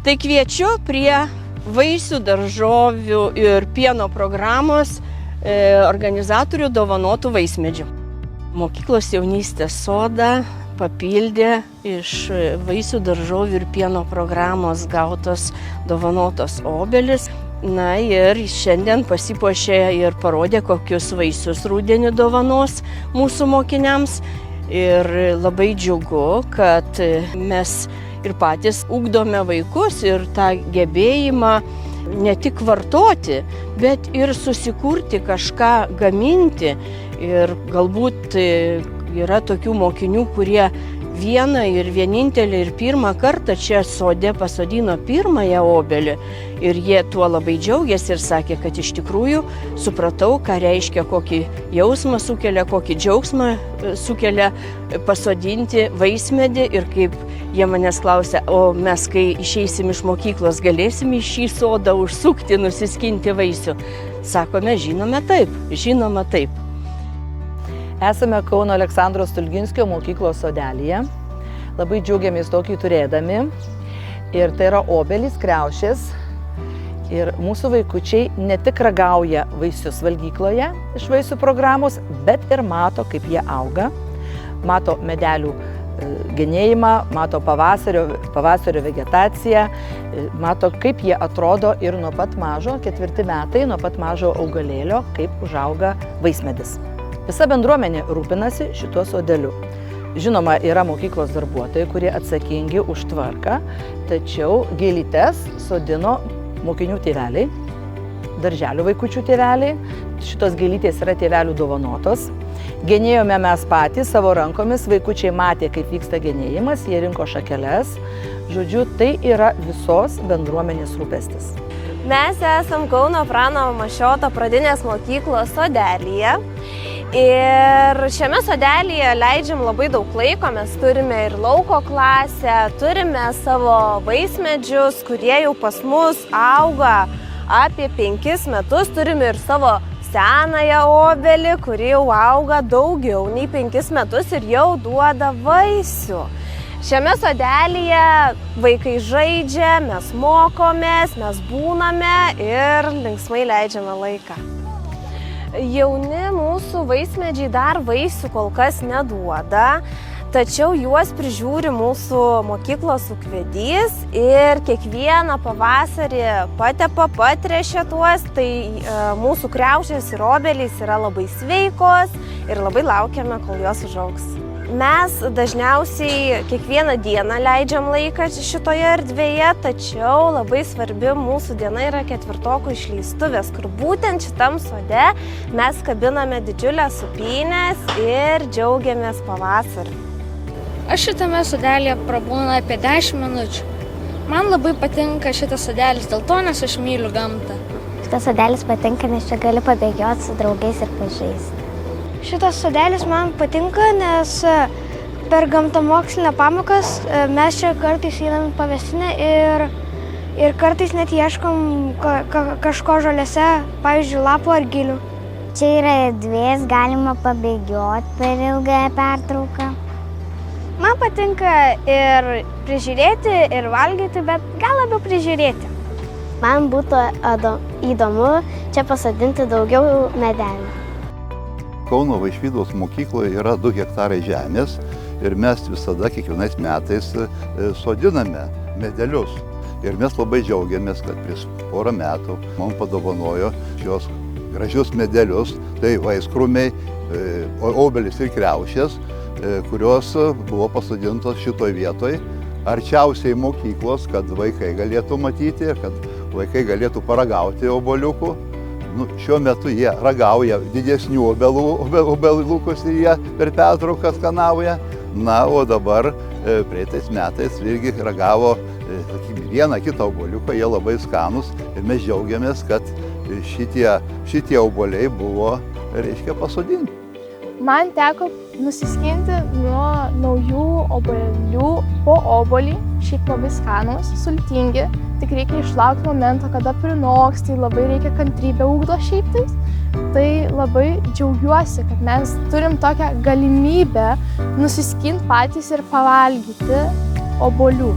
Tai kviečiu prie vaisių, daržovių ir pieno programos organizatorių dovanotų vaismedžių. Mokyklos jaunystės sodą papildė iš vaisių, daržovių ir pieno programos gautos dovanotos obelis. Na ir šiandien pasipuošė ir parodė, kokius vaisius rudenį dovanos mūsų mokiniams. Ir labai džiugu, kad mes ir patys ugdome vaikus ir tą gebėjimą ne tik vartoti, bet ir susikurti kažką, gaminti. Ir galbūt yra tokių mokinių, kurie vieną ir vienintelį ir pirmą kartą čia sode pasodino pirmąją obelį. Ir jie tuo labai džiaugiasi ir sakė, kad iš tikrųjų supratau, ką reiškia, kokį jausmą sukelia, kokį džiaugsmą sukelia pasodinti vaismedį. Ir kaip jie manęs klausia, o mes, kai išeisim iš mokyklos, galėsim į šį sodą užsukti, nusiskinti vaisių. Sakome, žinoma taip. Esame Kauno Aleksandro Stulginskio mokyklos sodelyje. Labai džiaugiamės tokį turėdami. Ir tai yra obelis, kriaušės. Ir mūsų vaikučiai ne tik ragauja vaisius valgykloje iš vaisių programos, bet ir mato, kaip jie auga. Mato medelių genėjimą, mato pavasario vegetaciją, mato, kaip jie atrodo ir nuo pat mažo, 4 metai, nuo pat mažo augalėlio, kaip užauga vaismedis. Visa bendruomenė rūpinasi šituo sodeliu. Žinoma, yra mokyklos darbuotojai, kurie atsakingi už tvarką, tačiau gėlytes sodino mokinių tėveliai, darželių vaikučių tėveliai. Šitos gėlytės yra tėvelių dovanotos. Genėjome mes patys savo rankomis, vaikučiai matė, kaip vyksta genėjimas, jie rinko šakeles. Žodžiu, tai yra visos bendruomenės rūpestis. Mes esam Kauno Prano Mašioto pradinės mokyklos sodelyje. Ir šiame sodelyje leidžiam labai daug laiko, mes turime ir lauko klasę, turime savo vaismedžius, kurie jau pas mus auga apie 5 metus, turime ir savo senąją obelį, kuri jau auga daugiau nei 5 metus ir jau duoda vaisių. Šiame sodelyje vaikai žaidžia, mes mokomės, mes būname ir linksmai leidžiame laiką. Jauni mūsų vaismedžiai dar vaisių kol kas neduoda, tačiau juos prižiūri mūsų mokyklos ūkvedys ir kiekvieną pavasarį patepa, patręšia tuos, tai mūsų kriaušės ir obelys yra labai sveikos ir labai laukiame, kol jos užaugs. Mes dažniausiai kiekvieną dieną leidžiam laiką šitoje erdvėje, tačiau labai svarbi mūsų diena yra ketvirtokų išleistuvės, kur būtent šitam sode mes kabiname didžiulės sūpynes ir džiaugiamės pavasarį. Aš šitame sodelėje prabūnu apie 10 minučių. Man labai patinka šitas sodelis dėl to, nes aš myliu gamtą. Šitas sodelis patinka, nes čia gali pabėgioti su draugais ir pažaisti. Šitas sodelis man patinka, nes per gamtamokslinę pamokas mes čia kartais einam pavėsinę ir kartais net ieškom kažko žolėse, pavyzdžiui, lapų ar gilių. Čia yra erdvės, galima pabėgioti per ilgąją pertrauką. Man patinka ir prižiūrėti, ir valgyti, bet gal labiau prižiūrėti. Man būtų įdomu čia pasodinti daugiau medelių. Kauno Vaišvydos mokykloje yra 2 hektarai žemės ir mes visada kiekvienais metais sodiname medelius. Ir mes labai džiaugiamės, kad prieš porą metų mums padovanojo šios gražius medelius, tai vaiskrūmiai, obelis ir kriaušės, kurios buvo pasodintos šitoj vietoj, arčiausiai mokyklos, kad vaikai galėtų matyti ir kad vaikai galėtų paragauti obuoliukų. Šiuo metu jie ragauja didesnių obelukus ir jie per pertrauką skanauja. Na, o dabar praeitais metais irgi ragavo vieną kitą obuoliuką, jie labai skanus ir mes džiaugiamės, kad šitie obuoliai buvo, pasodinti. Man teko nusiskinti nuo naujų obuolių po obuolį, šiaip labai skanus, sultingi, tik reikia išlaukti momento, kada prinoks, tai labai reikia kantrybę ugdo šiaip tais. Tai labai džiaugiuosi, kad mes turim tokią galimybę nusiskinti patys ir pavalgyti obuolių.